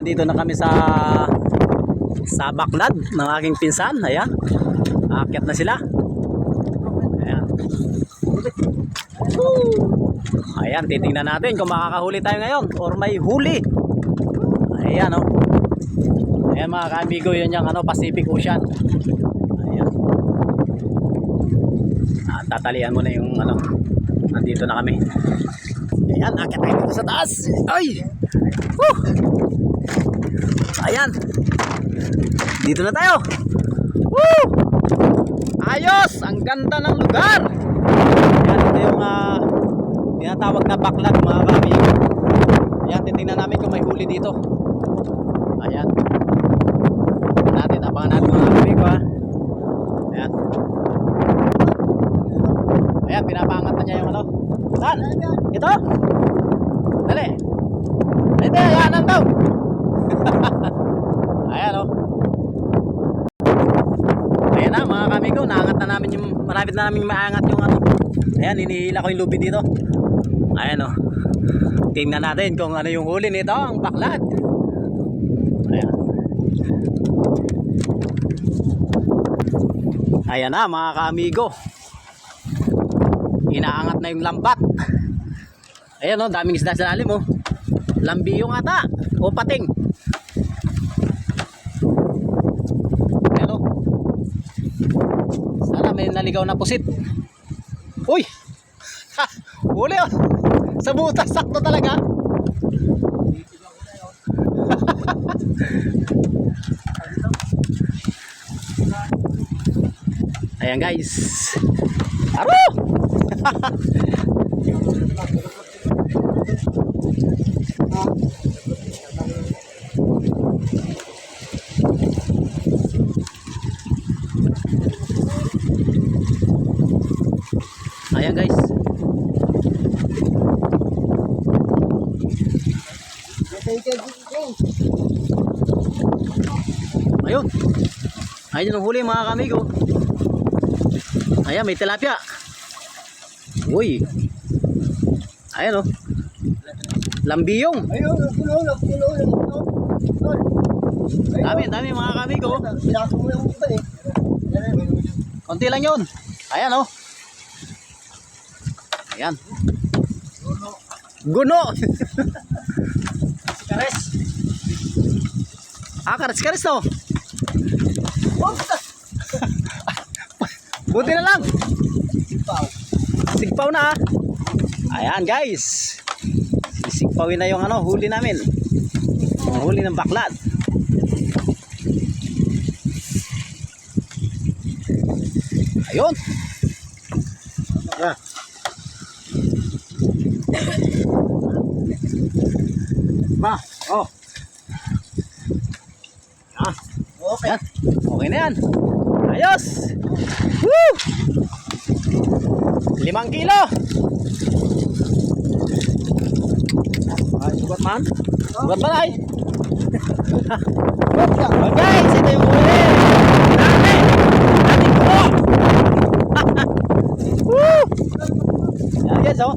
Dito na kami sa baklad ng aking pinsan. Ayan. Aakyat na sila. Ayan. Ayan, titingnan natin kung makakahuli tayo ngayon or may huli. Ayan, oh. Ayan mga kaibigo, yun yung Pacific Ocean. Ayan. Tatalian mo na yung nandito na kami. Ayan, aakyat tayo dito sa taas. Ay! Woo! Ayan. Dito na tayo. Woo! Ayos! Ang ganda ng lugar. Ayan, ito yung tinatawag na baklad mga kaibigo. Ayan, titingnan namin kung may huli dito. Ayan. Abangan natin mga kaibigo, ha. Ayan. Ayan, pinapangat na niya yung Saan? Ito? Dali. Hindi, ayan daw. Ayan, oh. Ayan na mga kamigo, naangat na namin yung, malapit na namin maangat yung Ayan, hinihila ko yung lubid dito. Ayan, oh. Tingnan natin kung ano yung huli nito, ang baklad. Ayan. Ayan na mga kaamigo. Inaangat na yung lambat. Ayan, oh, daming isda sa lalim, oh. Lambiyong ata o pating. Ayan, oh. Sana may naligaw na pusit. Uy! Ha! Huli, oh. Sa butas, sakto talaga. Ayan guys. Aro! Ayan guys. Ayun. Ayun ang huli mga kamigo. Ayan, may tilapia. Uy. Ayan, oh. Lambiyong. Ayun, puno. Dami mga kamigo. Konti lang yun. Ayan, oh. Ayan. Guno. Kares. Kares no. Buti na lang. Sigpaw na. Ayan guys. Sisigpawin na yung huli namin. Ang huli ng baklad. Ayun. Ma, oh. Okay. Yan. Okay na yan. Ayos. Woo! 5 kilo. Ay, sugat man. Sugat ba ay? Oh, guys, ito yung huli. Dati po. Woo! Yan guys, oh.